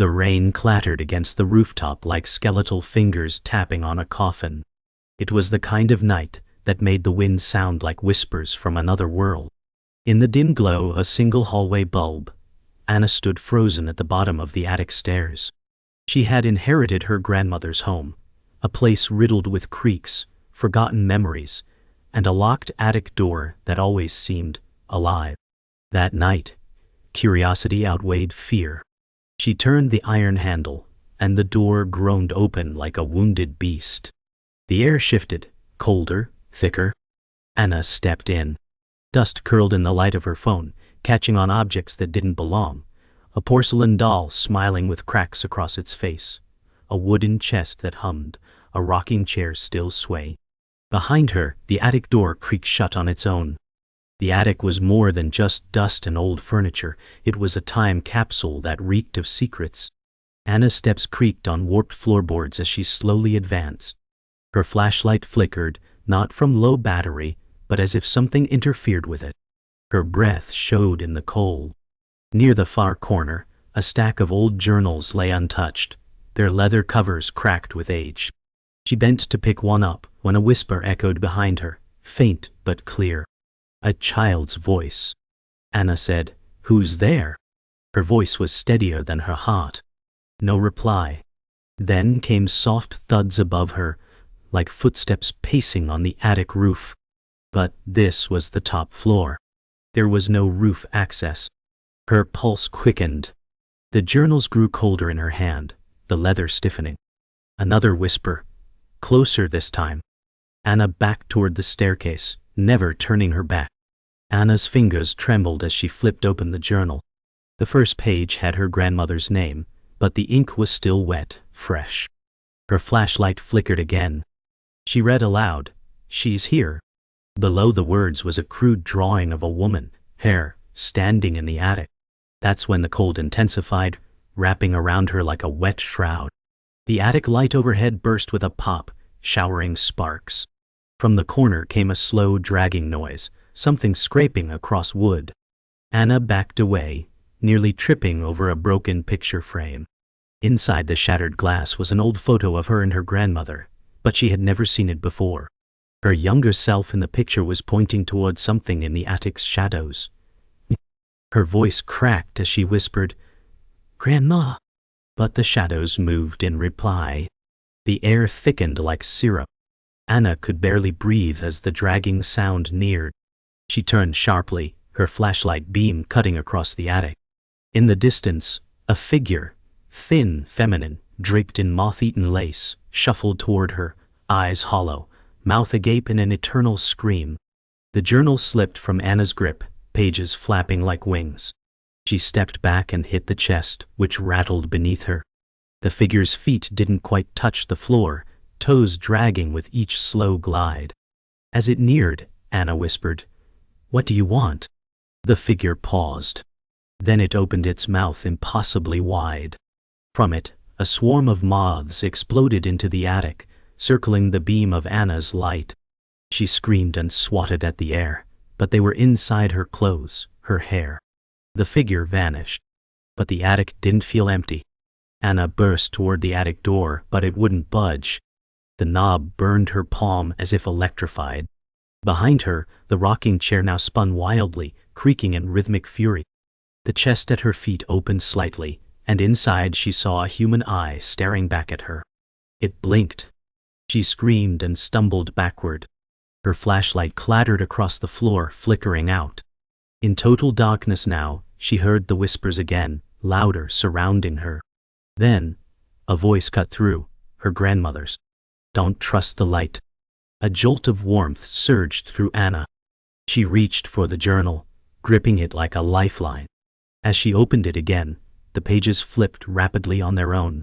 The rain clattered against the rooftop like skeletal fingers tapping on a coffin. It was the kind of night that made the wind sound like whispers from another world. In the dim glow of a single hallway bulb, Anna stood frozen at the bottom of the attic stairs. She had inherited her grandmother's home, a place riddled with creaks, forgotten memories, and a locked attic door that always seemed alive. That night, curiosity outweighed fear. She turned the iron handle, and the door groaned open like a wounded beast. The air shifted, colder, thicker. Anna stepped in. Dust curled in the light of her phone, catching on objects that didn't belong. A porcelain doll smiling with cracks across its face. A wooden chest that hummed, a rocking chair still sway. Behind her, the attic door creaked shut on its own. The attic was more than just dust and old furniture. It was a time capsule that reeked of secrets. Anna's steps creaked on warped floorboards as she slowly advanced. Her flashlight flickered, not from low battery, but as if something interfered with it. Her breath showed in the cold. Near the far corner, a stack of old journals lay untouched, their leather covers cracked with age. She bent to pick one up when a whisper echoed behind her, faint but clear. A child's voice. Anna said, "Who's there?" Her voice was steadier than her heart. No reply. Then came soft thuds above her, like footsteps pacing on the attic roof. But this was the top floor. There was no roof access. Her pulse quickened. The journals grew colder in her hand, the leather stiffening. Another whisper. Closer this time. Anna backed toward the staircase, never turning her back. Anna's fingers trembled as she flipped open the journal. The first page had her grandmother's name, but the ink was still wet, fresh. Her flashlight flickered again. She read aloud, "She's here." Below the words was a crude drawing of a woman, hair, standing in the attic. That's when the cold intensified, wrapping around her like a wet shroud. The attic light overhead burst with a pop, showering sparks. From the corner came a slow dragging noise, something scraping across wood. Anna backed away, nearly tripping over a broken picture frame. Inside the shattered glass was an old photo of her and her grandmother, but she had never seen it before. Her younger self in the picture was pointing toward something in the attic's shadows. Her voice cracked as she whispered, "Grandma." But the shadows moved in reply. The air thickened like syrup. Anna could barely breathe as the dragging sound neared. She turned sharply, her flashlight beam cutting across the attic. In the distance, a figure, thin, feminine, draped in moth-eaten lace, shuffled toward her, eyes hollow, mouth agape in an eternal scream. The journal slipped from Anna's grip, pages flapping like wings. She stepped back and hit the chest, which rattled beneath her. The figure's feet didn't quite touch the floor, toes dragging with each slow glide. As it neared, Anna whispered, "What do you want?" The figure paused. Then it opened its mouth impossibly wide. From it, a swarm of moths exploded into the attic, circling the beam of Anna's light. She screamed and swatted at the air, but they were inside her clothes, her hair. The figure vanished. But the attic didn't feel empty. Anna burst toward the attic door, but it wouldn't budge. The knob burned her palm as if electrified. Behind her, the rocking chair now spun wildly, creaking in rhythmic fury. The chest at her feet opened slightly, and inside she saw a human eye staring back at her. It blinked. She screamed and stumbled backward. Her flashlight clattered across the floor, flickering out. In total darkness now, she heard the whispers again, louder, surrounding her. Then, a voice cut through, her grandmother's. "Don't trust the light." A jolt of warmth surged through Anna. She reached for the journal, gripping it like a lifeline. As she opened it again, the pages flipped rapidly on their own.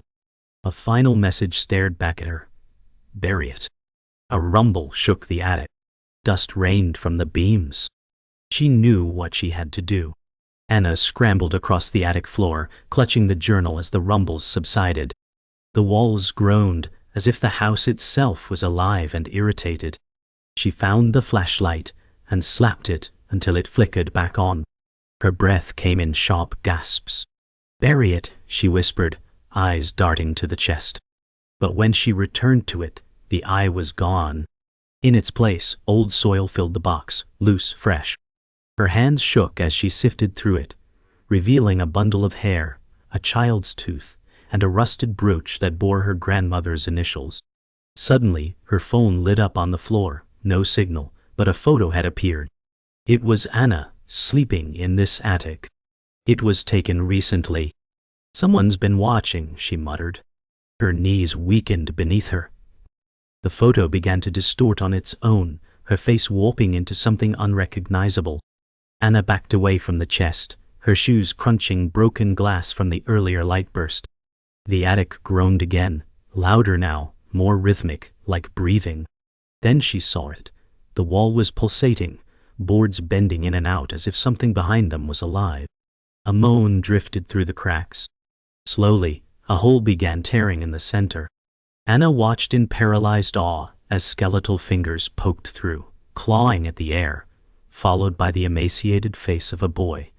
A final message stared back at her. "Bury it." A rumble shook the attic. Dust rained from the beams. She knew what she had to do. Anna scrambled across the attic floor, clutching the journal as the rumbles subsided. The walls groaned, as if the house itself was alive and irritated. She found the flashlight and slapped it until it flickered back on. Her breath came in sharp gasps. "Bury it," she whispered, eyes darting to the chest. But when she returned to it, the eye was gone. In its place, old soil filled the box, loose, fresh. Her hands shook as she sifted through it, revealing a bundle of hair, a child's tooth, and a rusted brooch that bore her grandmother's initials. Suddenly, her phone lit up on the floor. No signal, but a photo had appeared. It was Anna, sleeping in this attic. It was taken recently. "Someone's been watching," she muttered. Her knees weakened beneath her. The photo began to distort on its own, her face warping into something unrecognizable. Anna backed away from the chest, her shoes crunching broken glass from the earlier light burst. The attic groaned again, louder now, more rhythmic, like breathing. Then she saw it. The wall was pulsating, boards bending in and out as if something behind them was alive. A moan drifted through the cracks. Slowly, a hole began tearing in the center. Anna watched in paralyzed awe as skeletal fingers poked through, clawing at the air, followed by the emaciated face of a boy,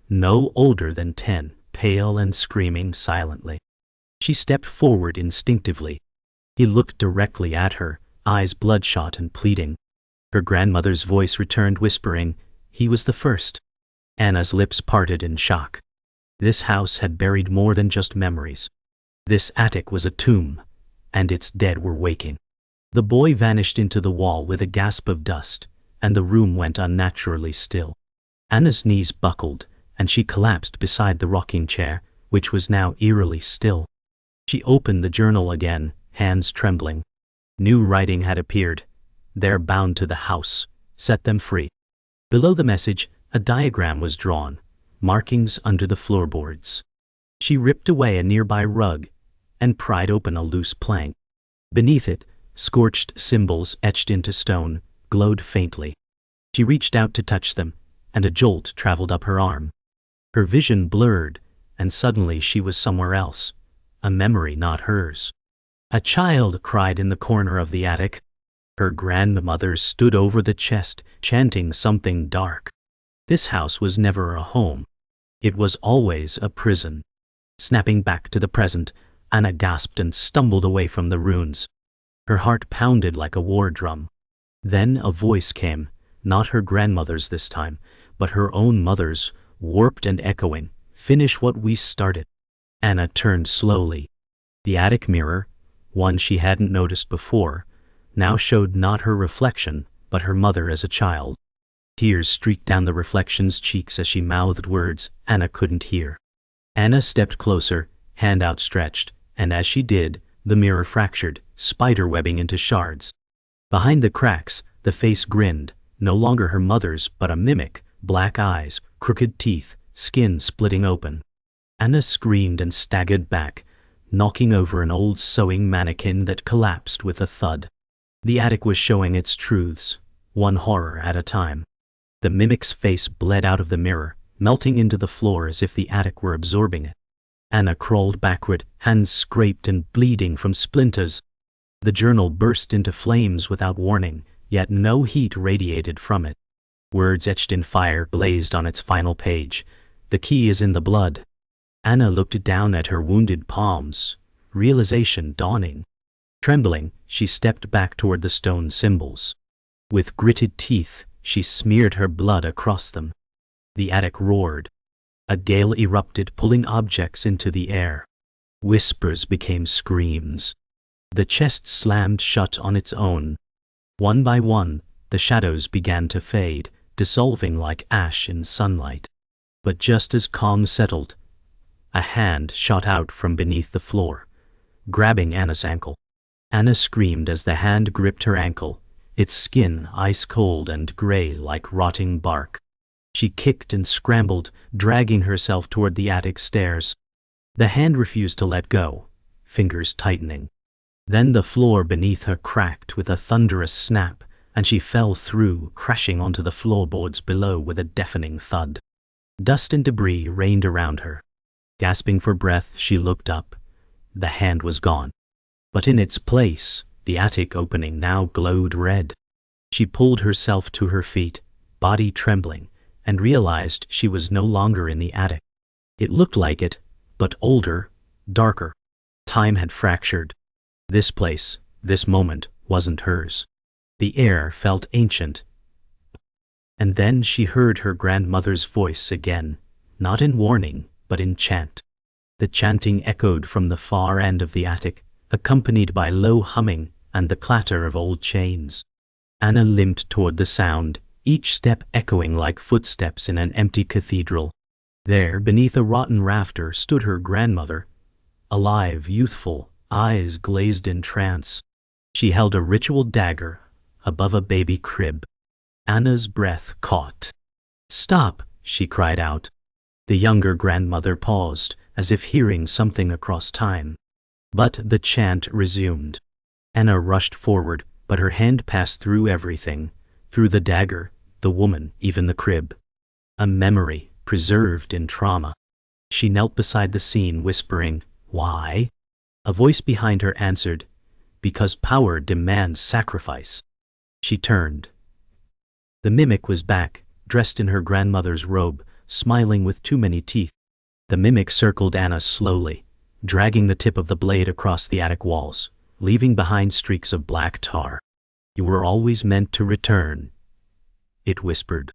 no older than 10, pale and screaming silently. She stepped forward instinctively. He looked directly at her, eyes bloodshot and pleading. Her grandmother's voice returned, whispering, "He was the first." Anna's lips parted in shock. This house had buried more than just memories. This attic was a tomb, and its dead were waking. The boy vanished into the wall with a gasp of dust, and the room went unnaturally still. Anna's knees buckled, and she collapsed beside the rocking chair, which was now eerily still. She opened the journal again, hands trembling. New writing had appeared. "They're bound to the house. Set them free." Below the message, a diagram was drawn, markings under the floorboards. She ripped away a nearby rug and pried open a loose plank. Beneath it, scorched symbols etched into stone glowed faintly. She reached out to touch them, and a jolt traveled up her arm. Her vision blurred, and suddenly she was somewhere else, a memory not hers. A child cried in the corner of the attic. Her grandmother stood over the chest, chanting something dark. This house was never a home. It was always a prison. Snapping back to the present, Anna gasped and stumbled away from the ruins. Her heart pounded like a war drum. Then a voice came, not her grandmother's this time, but her own mother's, warped and echoing, "Finish what we started." Anna turned slowly. The attic mirror, one she hadn't noticed before, now showed not her reflection, but her mother as a child. Tears streaked down the reflection's cheeks as she mouthed words Anna couldn't hear. Anna stepped closer, hand outstretched, and as she did, the mirror fractured, spiderwebbing into shards. Behind the cracks, the face grinned, no longer her mother's but a mimic, black eyes, crooked teeth, skin splitting open. Anna screamed and staggered back, knocking over an old sewing mannequin that collapsed with a thud. The attic was showing its truths, one horror at a time. The mimic's face bled out of the mirror, melting into the floor as if the attic were absorbing it. Anna crawled backward, hands scraped and bleeding from splinters. The journal burst into flames without warning, yet no heat radiated from it. Words etched in fire blazed on its final page. "The key is in the blood." Anna looked down at her wounded palms, realization dawning. Trembling, she stepped back toward the stone symbols. With gritted teeth, she smeared her blood across them. The attic roared. A gale erupted, pulling objects into the air. Whispers became screams. The chest slammed shut on its own. One by one, the shadows began to fade, dissolving like ash in sunlight. But just as calm settled, a hand shot out from beneath the floor, grabbing Anna's ankle. Anna screamed as the hand gripped her ankle, its skin ice-cold and gray like rotting bark. She kicked and scrambled, dragging herself toward the attic stairs. The hand refused to let go, fingers tightening. Then the floor beneath her cracked with a thunderous snap, and she fell through, crashing onto the floorboards below with a deafening thud. Dust and debris rained around her. Gasping for breath, she looked up. The hand was gone. But in its place, the attic opening now glowed red. She pulled herself to her feet, body trembling, and realized she was no longer in the attic. It looked like it, but older, darker. Time had fractured. This place, this moment, wasn't hers. The air felt ancient. And then she heard her grandmother's voice again, not in warning, but in chant. The chanting echoed from the far end of the attic, accompanied by low humming and the clatter of old chains. Anna limped toward the sound, each step echoing like footsteps in an empty cathedral. There, beneath a rotten rafter, stood her grandmother, alive, youthful, eyes glazed in trance. She held a ritual dagger above a baby crib. Anna's breath caught. "Stop!" she cried out. The younger grandmother paused, as if hearing something across time. But the chant resumed. Anna rushed forward, but her hand passed through everything, through the dagger, the woman, even the crib. A memory, preserved in trauma. She knelt beside the scene, whispering, "Why?" A voice behind her answered, "Because power demands sacrifice." She turned. The mimic was back, dressed in her grandmother's robe, smiling with too many teeth. The mimic circled Anna slowly, dragging the tip of the blade across the attic walls, leaving behind streaks of black tar. "You were always meant to return," it whispered.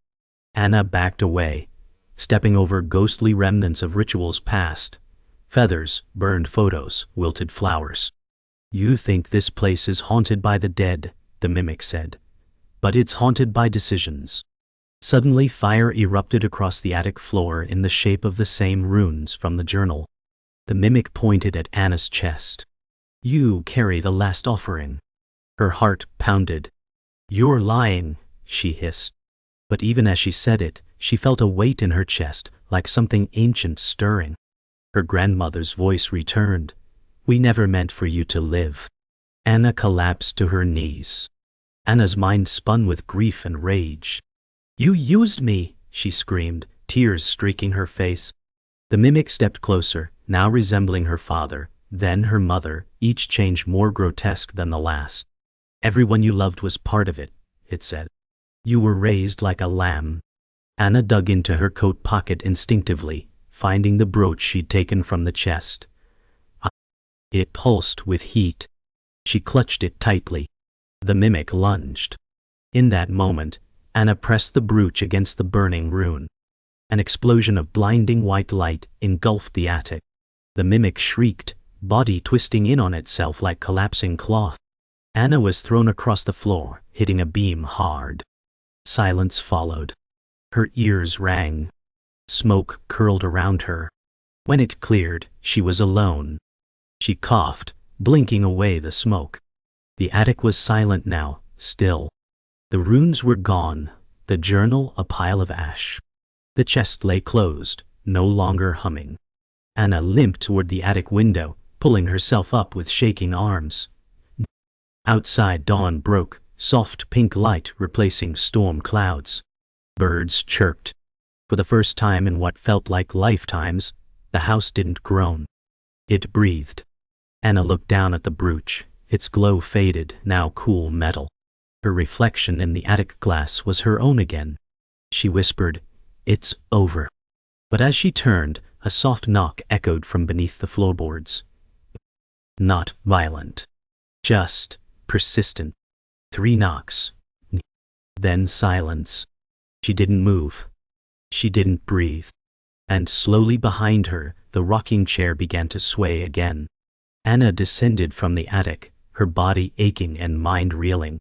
Anna backed away, stepping over ghostly remnants of rituals past. Feathers, burned photos, wilted flowers. "You think this place is haunted by the dead," the mimic said. "But it's haunted by decisions." Suddenly fire erupted across the attic floor in the shape of the same runes from the journal. The mimic pointed at Anna's chest. "You carry the last offering." Her heart pounded. "You're lying," she hissed. But even as she said it, she felt a weight in her chest, like something ancient stirring. Her grandmother's voice returned. "We never meant for you to live." Anna collapsed to her knees. Anna's mind spun with grief and rage. "You used me," she screamed, tears streaking her face. The mimic stepped closer, now resembling her father, then her mother, each change more grotesque than the last. "Everyone you loved was part of it," it said. "You were raised like a lamb." Anna dug into her coat pocket instinctively, finding the brooch she'd taken from the chest. It pulsed with heat. She clutched it tightly. The mimic lunged. In that moment, Anna pressed the brooch against the burning rune. An explosion of blinding white light engulfed the attic. The mimic shrieked, body twisting in on itself like collapsing cloth. Anna was thrown across the floor, hitting a beam hard. Silence followed. Her ears rang. Smoke curled around her. When it cleared, she was alone. She coughed, blinking away the smoke. The attic was silent now, still. The runes were gone, the journal a pile of ash. The chest lay closed, no longer humming. Anna limped toward the attic window, pulling herself up with shaking arms. Outside dawn broke, soft pink light replacing storm clouds. Birds chirped. For the first time in what felt like lifetimes, the house didn't groan. It breathed. Anna looked down at the brooch, its glow faded, now cool metal. Her reflection in the attic glass was her own again. She whispered, "It's over." But as she turned, a soft knock echoed from beneath the floorboards. Not violent. Just persistent. 3 knocks. Then silence. She didn't move. She didn't breathe. And slowly behind her, the rocking chair began to sway again. Anna descended from the attic, her body aching and mind reeling.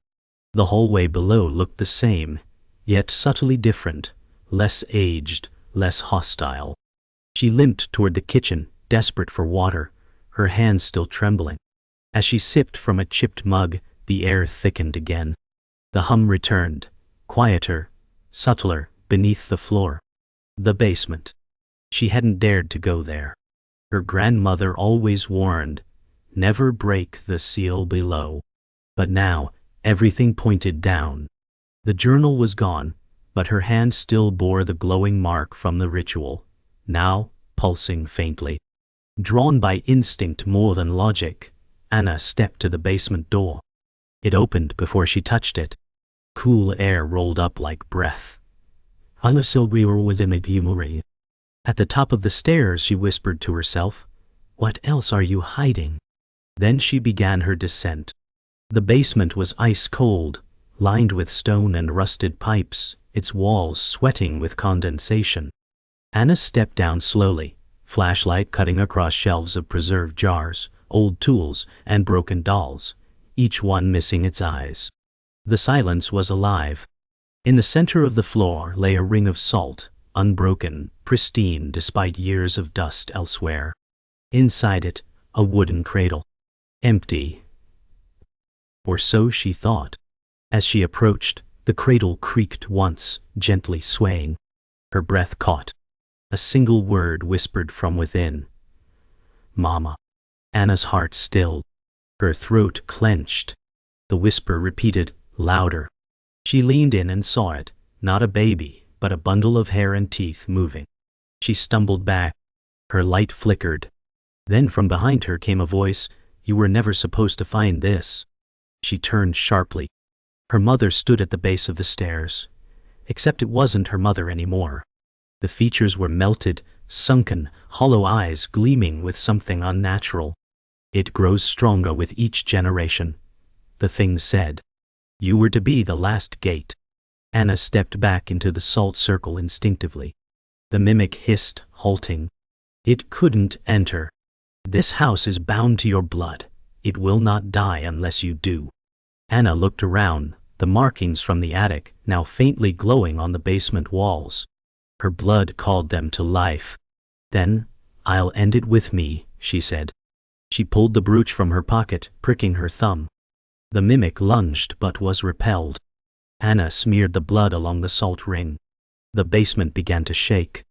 The hallway below looked the same, yet subtly different, less aged, less hostile. She limped toward the kitchen, desperate for water, her hands still trembling. As she sipped from a chipped mug, the air thickened again. The hum returned, quieter, subtler, beneath the floor. The basement. She hadn't dared to go there. Her grandmother always warned, never break the seal below. But now, everything pointed down. The journal was gone, but her hand still bore the glowing mark from the ritual, now pulsing faintly. Drawn by instinct more than logic, Anna stepped to the basement door. It opened before she touched it. Cool air rolled up like breath. We were within a memory. At the top of the stairs, she whispered to herself, "What else are you hiding?" Then she began her descent. The basement was ice cold, lined with stone and rusted pipes, its walls sweating with condensation. Anna stepped down slowly, flashlight cutting across shelves of preserved jars, old tools, and broken dolls, each one missing its eyes. The silence was alive. In the center of the floor lay a ring of salt, unbroken, pristine despite years of dust elsewhere. Inside it, a wooden cradle. Empty. Or so she thought. As she approached, the cradle creaked once, gently swaying. Her breath caught. A single word whispered from within. Mama. Anna's heart stilled. Her throat clenched. The whisper repeated, louder. She leaned in and saw it, not a baby, but a bundle of hair and teeth moving. She stumbled back. Her light flickered. Then from behind her came a voice, "You were never supposed to find this." She turned sharply. Her mother stood at the base of the stairs. Except it wasn't her mother anymore. The features were melted, sunken, hollow eyes gleaming with something unnatural. "It grows stronger with each generation," the thing said. "You were to be the last gate." Anna stepped back into the salt circle instinctively. The mimic hissed, halting. "It couldn't enter. This house is bound to your blood. It will not die unless you do." Anna looked around, the markings from the attic now faintly glowing on the basement walls. Her blood called them to life. "Then, I'll end it with me," she said. She pulled the brooch from her pocket, pricking her thumb. The mimic lunged but was repelled. Anna smeared the blood along the salt ring. The basement began to shake.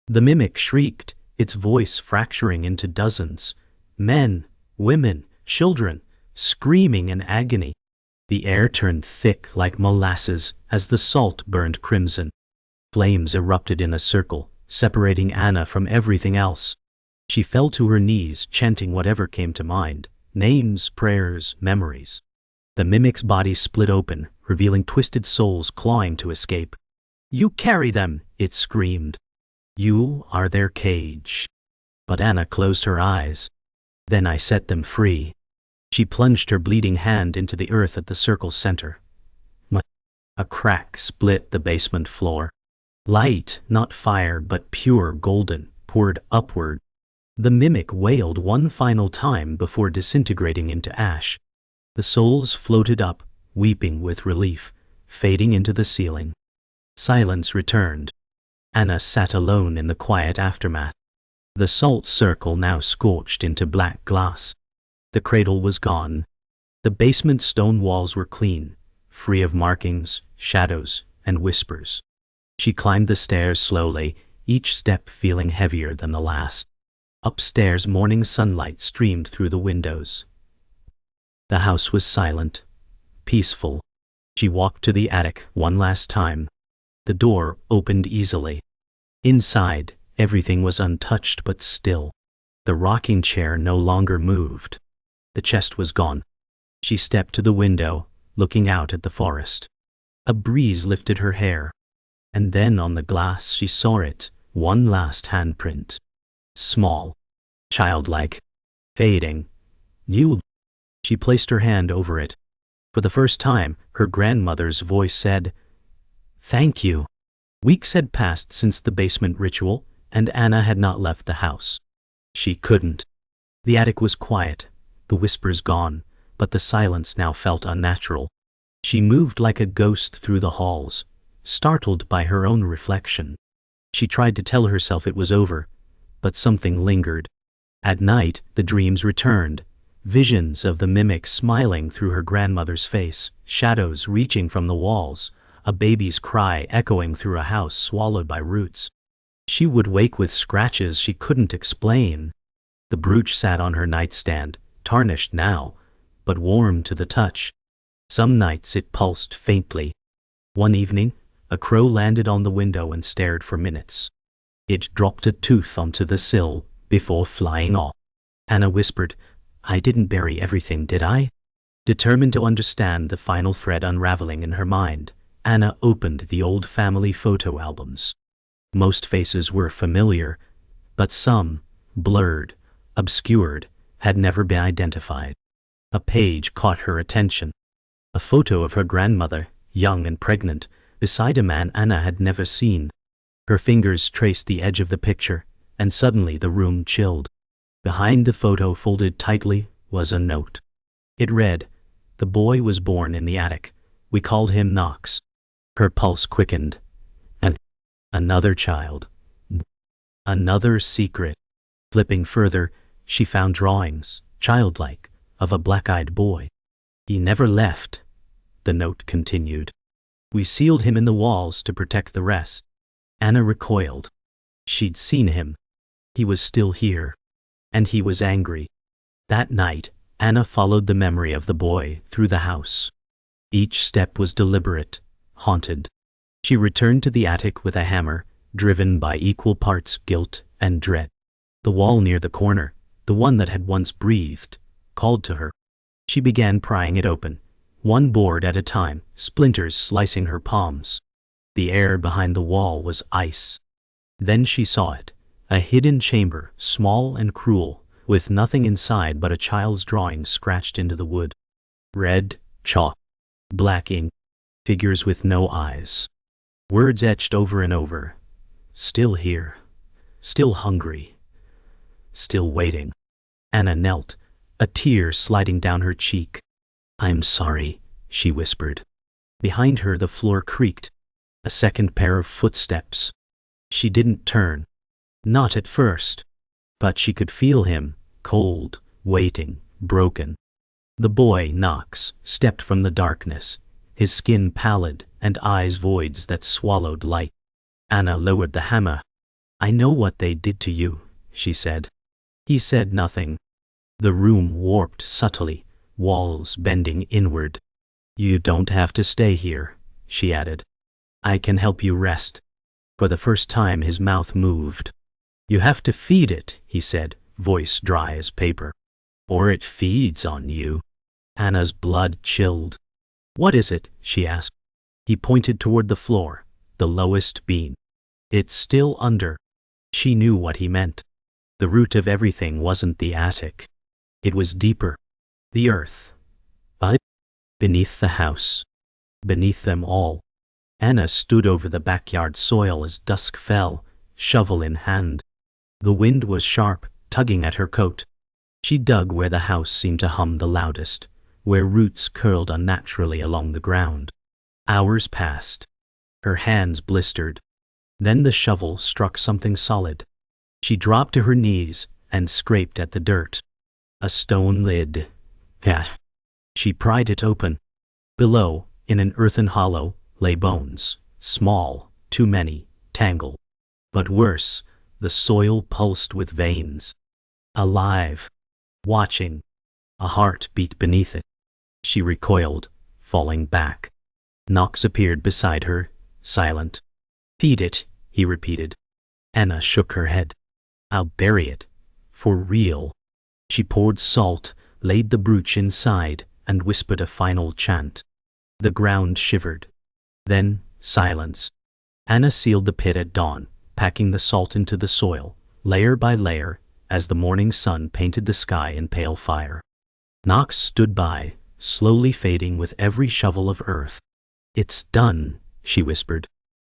The mimic shrieked, its voice fracturing into dozens. Men, women, children, screaming in agony. The air turned thick like molasses as the salt burned crimson. Flames erupted in a circle, separating Anna from everything else. She fell to her knees, chanting whatever came to mind, names, prayers, memories. The mimic's body split open, revealing twisted souls clawing to escape. "You carry them," it screamed. "You are their cage." But Anna closed her eyes. "Then I set them free." She plunged her bleeding hand into the earth at the circle's center. A crack split the basement floor. Light, not fire but pure golden, poured upward. The mimic wailed one final time before disintegrating into ash. The souls floated up, weeping with relief, fading into the ceiling. Silence returned. Anna sat alone in the quiet aftermath. The salt circle now scorched into black glass. The cradle was gone. The basement stone walls were clean, free of markings, shadows, and whispers. She climbed the stairs slowly, each step feeling heavier than the last. Upstairs, morning sunlight streamed through the windows. The house was silent, peaceful. She walked to the attic one last time. The door opened easily. Inside, everything was untouched but still. The rocking chair no longer moved. The chest was gone. She stepped to the window, looking out at the forest. A breeze lifted her hair. And then on the glass she saw it, one last handprint. Small, childlike, fading. "You." She placed her hand over it. For the first time, her grandmother's voice said, "Thank you." Weeks had passed since the basement ritual, and Anna had not left the house. She couldn't. The attic was quiet, the whispers gone, but the silence now felt unnatural. She moved like a ghost through the halls, startled by her own reflection. She tried to tell herself it was over, but something lingered. At night, the dreams returned, visions of the mimic smiling through her grandmother's face, shadows reaching from the walls, a baby's cry echoing through a house swallowed by roots. She would wake with scratches she couldn't explain. The brooch sat on her nightstand, tarnished now, but warm to the touch. Some nights it pulsed faintly. One evening, a crow landed on the window and stared for minutes. It dropped a tooth onto the sill before flying off. Anna whispered, "I didn't bury everything, did I?" Determined to understand the final thread unraveling in her mind, Anna opened the old family photo albums. Most faces were familiar, but some, blurred, obscured, had never been identified. A page caught her attention. A photo of her grandmother, young and pregnant, beside a man Anna had never seen. Her fingers traced the edge of the picture, and suddenly the room chilled. Behind the photo, folded tightly, was a note. It read, "The boy was born in the attic. We called him Knox." Her pulse quickened. And another child. Another secret. Flipping further, she found drawings, childlike, of a black-eyed boy. "He never left," the note continued. "We sealed him in the walls to protect the rest." Anna recoiled. She'd seen him. He was still here. And he was angry. That night, Anna followed the memory of the boy through the house. Each step was deliberate, haunted. She returned to the attic with a hammer, driven by equal parts guilt and dread. The wall near the corner, the one that had once breathed, called to her. She began prying it open, one board at a time, splinters slicing her palms. The air behind the wall was ice. Then she saw it, a hidden chamber, small and cruel, with nothing inside but a child's drawing scratched into the wood. Red chalk, black ink, figures with no eyes. Words etched over and over. Still here, still hungry, still waiting. Anna knelt, a tear sliding down her cheek. "I'm sorry," she whispered. Behind her the floor creaked. A second pair of footsteps. She didn't turn. Not at first. But she could feel him, cold, waiting, broken. The boy, Knox, stepped from the darkness, his skin pallid and eyes voids that swallowed light. Anna lowered the hammer. "I know what they did to you," she said. He said nothing. The room warped subtly, walls bending inward. "You don't have to stay here," she added. "I can help you rest." For the first time his mouth moved. "You have to feed it," he said, voice dry as paper. "Or it feeds on you." Anna's blood chilled. "What is it?" she asked. He pointed toward the floor, the lowest beam. "It's still under." She knew what he meant. The root of everything wasn't the attic. It was deeper. The earth. But beneath the house. Beneath them all. Anna stood over the backyard soil as dusk fell, shovel in hand. The wind was sharp, tugging at her coat. She dug where the house seemed to hum the loudest, where roots curled unnaturally along the ground. Hours passed. Her hands blistered. Then the shovel struck something solid. She dropped to her knees and scraped at the dirt. A stone lid. She pried it open. Below, in an earthen hollow, lay bones, small, too many, tangled. But worse, the soil pulsed with veins. Alive. Watching. A heart beat beneath it. She recoiled, falling back. Knox appeared beside her, silent. "Feed it," he repeated. Anna shook her head. "I'll bury it. For real." She poured salt, laid the brooch inside, and whispered a final chant. The ground shivered. Then, silence. Anna sealed the pit at dawn, packing the salt into the soil, layer by layer, as the morning sun painted the sky in pale fire. Knox stood by, slowly fading with every shovel of earth. "It's done," she whispered.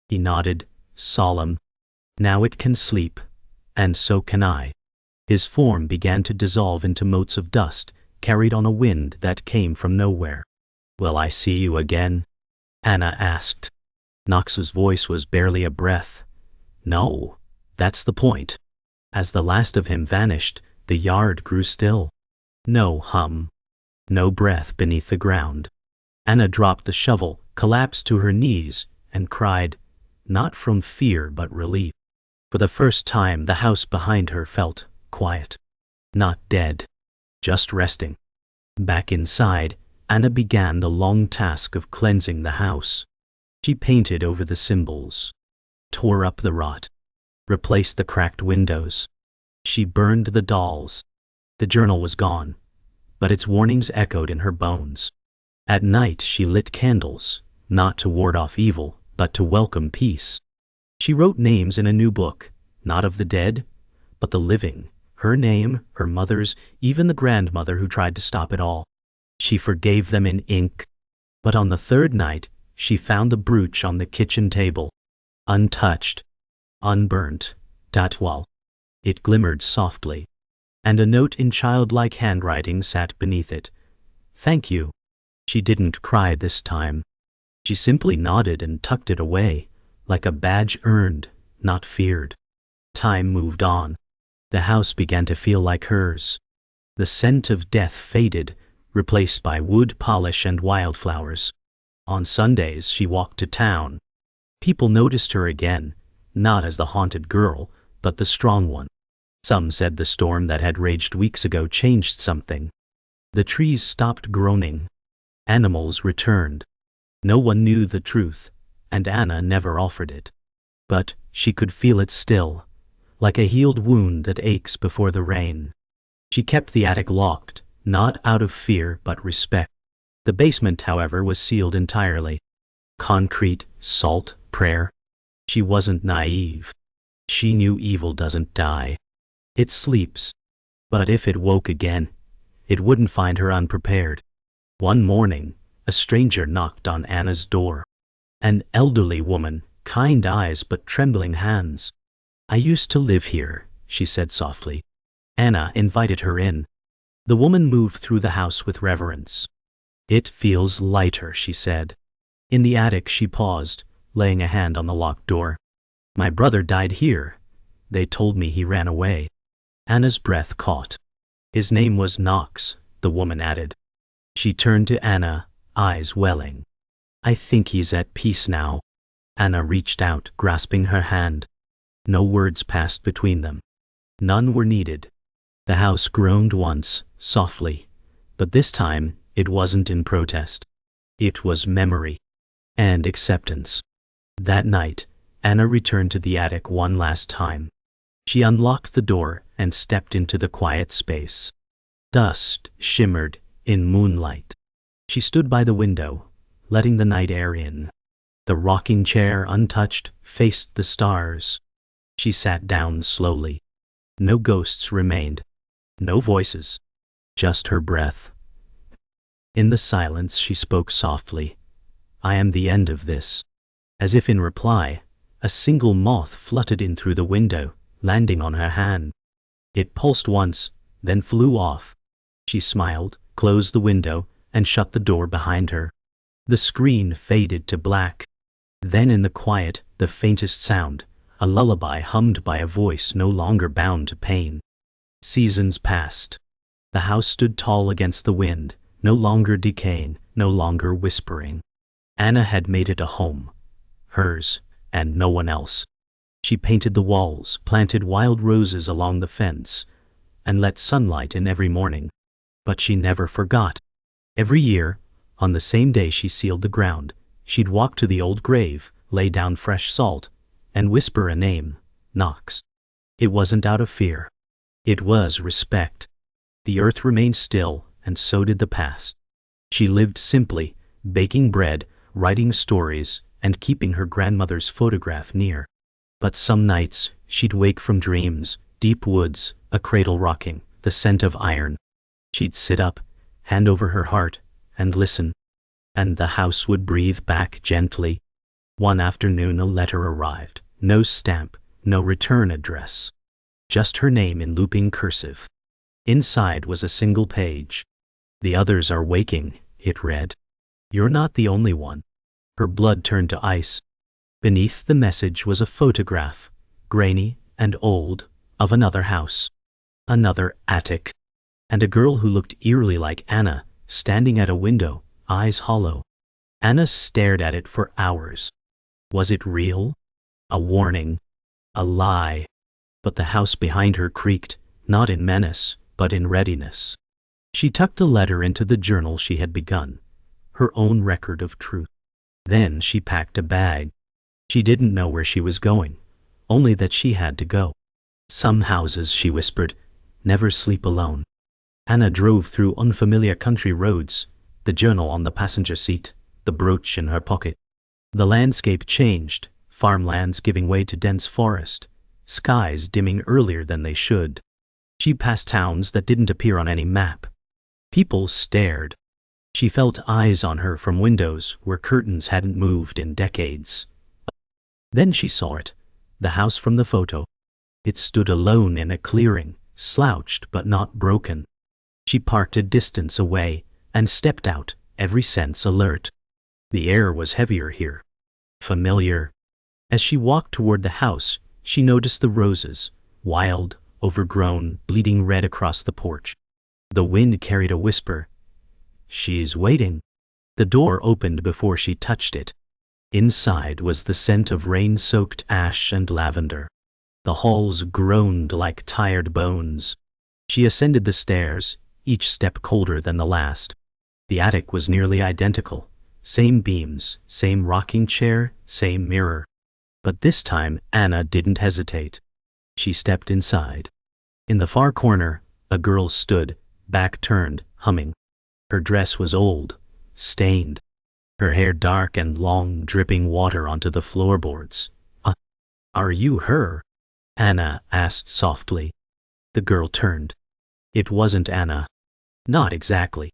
He nodded, solemn. "Now it can sleep, and so can I." His form began to dissolve into motes of dust, carried on a wind that came from nowhere. "Will I see you again?" Anna asked. Knox's voice was barely a breath. "No, that's the point." As the last of him vanished, the yard grew still. No hum. No breath beneath the ground. Anna dropped the shovel, collapsed to her knees, and cried, not from fear but relief. For the first time the house behind her felt quiet. Not dead. Just resting. Back inside, Anna began the long task of cleansing the house. She painted over the symbols, tore up the rot, replaced the cracked windows. She burned the dolls. The journal was gone, but its warnings echoed in her bones. At night she lit candles, not to ward off evil, but to welcome peace. She wrote names in a new book, not of the dead, but the living, Her name, her mother's, even the grandmother who tried to stop it all. She forgave them in ink. But on the third night, she found the brooch on the kitchen table. Untouched. Unburnt. Tatwal. It glimmered softly. And a note in childlike handwriting sat beneath it. Thank you. She didn't cry this time. She simply nodded and tucked it away, like a badge earned, not feared. Time moved on. The house began to feel like hers. The scent of death faded, replaced by wood polish and wildflowers. On Sundays she walked to town. People noticed her again, not as the haunted girl, but the strong one. Some said the storm that had raged weeks ago changed something. The trees stopped groaning. Animals returned. No one knew the truth, and Anna never offered it. But she could feel it still, like a healed wound that aches before the rain. She kept the attic locked, not out of fear but respect. The basement, however, was sealed entirely. Concrete, salt, prayer. She wasn't naive. She knew evil doesn't die. It sleeps. But if it woke again, it wouldn't find her unprepared. One morning, a stranger knocked on Anna's door. An elderly woman, kind eyes but trembling hands. I used to live here, she said softly. Anna invited her in. The woman moved through the house with reverence. It feels lighter, she said. In the attic she paused, laying a hand on the locked door. My brother died here. They told me he ran away. Anna's breath caught. His name was Knox, the woman added. She turned to Anna, eyes welling. I think he's at peace now. Anna reached out, grasping her hand. No words passed between them. None were needed. The house groaned once, softly, but this time it wasn't in protest. It was memory and acceptance. That night, Anna returned to the attic one last time. She unlocked the door and stepped into the quiet space. Dust shimmered in moonlight. She stood by the window, letting the night air in. The rocking chair, untouched, faced the stars. She sat down slowly. No ghosts remained. No voices. Just her breath. In the silence she spoke softly. I am the end of this. As if in reply, a single moth fluttered in through the window, landing on her hand. It pulsed once, then flew off. She smiled, closed the window, and shut the door behind her. The screen faded to black. Then in the quiet, the faintest sound, a lullaby hummed by a voice no longer bound to pain. Seasons passed. The house stood tall against the wind, no longer decaying, no longer whispering. Anna had made it a home. Hers, and no one else. She painted the walls, planted wild roses along the fence, and let sunlight in every morning. But she never forgot. Every year, on the same day she sealed the ground, she'd walk to the old grave, lay down fresh salt, and whisper a name, Knox. It wasn't out of fear. It was respect. The earth remained still, and so did the past. She lived simply, baking bread, writing stories, and keeping her grandmother's photograph near. But some nights, she'd wake from dreams, deep woods, a cradle rocking, the scent of iron. She'd sit up, hand over her heart, and listen. And the house would breathe back gently. One afternoon a letter arrived. No stamp, no return address. Just her name in looping cursive. Inside was a single page. The others are waking, it read. You're not the only one. Her blood turned to ice. Beneath the message was a photograph, grainy and old, of another house. Another attic. And a girl who looked eerily like Anna, standing at a window, eyes hollow. Anna stared at it for hours. Was it real? A warning. A lie. But the house behind her creaked, not in menace, but in readiness. She tucked the letter into the journal she had begun, her own record of truth. Then she packed a bag. She didn't know where she was going, only that she had to go. Some houses, she whispered, never sleep alone. Anna drove through unfamiliar country roads, the journal on the passenger seat, the brooch in her pocket. The landscape changed, farmlands giving way to dense forest, skies dimming earlier than they should. She passed towns that didn't appear on any map. People stared. She felt eyes on her from windows where curtains hadn't moved in decades. Then she saw it, the house from the photo. It stood alone in a clearing, slouched but not broken. She parked a distance away and stepped out, every sense alert. The air was heavier here. Familiar. As she walked toward the house, she noticed the roses, wild, overgrown, bleeding red across the porch. The wind carried a whisper. "She's waiting." The door opened before she touched it. Inside was the scent of rain-soaked ash and lavender. The halls groaned like tired bones. She ascended the stairs, each step colder than the last. The attic was nearly identical. Same beams, same rocking chair, same mirror. But this time Anna didn't hesitate. She stepped inside. In the far corner, a girl stood, back turned, humming. Her dress was old, stained. Her hair dark and long, dripping water onto the floorboards. Are you her?" Anna asked softly. The girl turned. It wasn't Anna. Not exactly.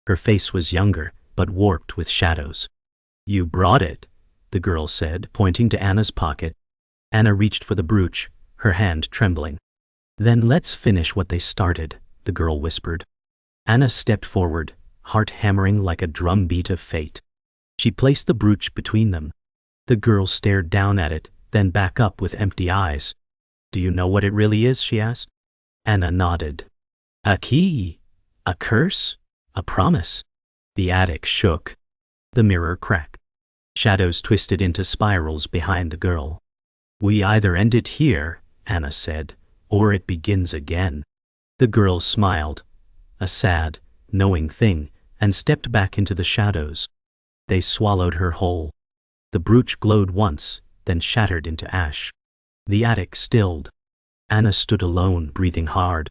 Her face was younger, but warped with shadows. "You brought it," the girl said, pointing to Anna's pocket. Anna reached for the brooch, her hand trembling. "Then let's finish what they started," the girl whispered. Anna stepped forward, heart hammering like a drumbeat of fate. She placed the brooch between them. The girl stared down at it, then back up with empty eyes. "Do you know what it really is?" she asked. Anna nodded. "A key? A curse? A promise?" The attic shook. The mirror cracked. Shadows twisted into spirals behind the girl. "We either end it here," Anna said, "or it begins again." The girl smiled, a sad, knowing thing, and stepped back into the shadows. They swallowed her whole. The brooch glowed once, then shattered into ash. The attic stilled. Anna stood alone, breathing hard.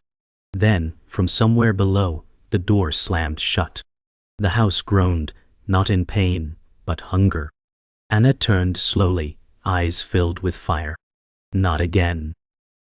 Then, from somewhere below, the door slammed shut. The house groaned, not in pain, but hunger. Anna turned slowly, eyes filled with fire. Not again.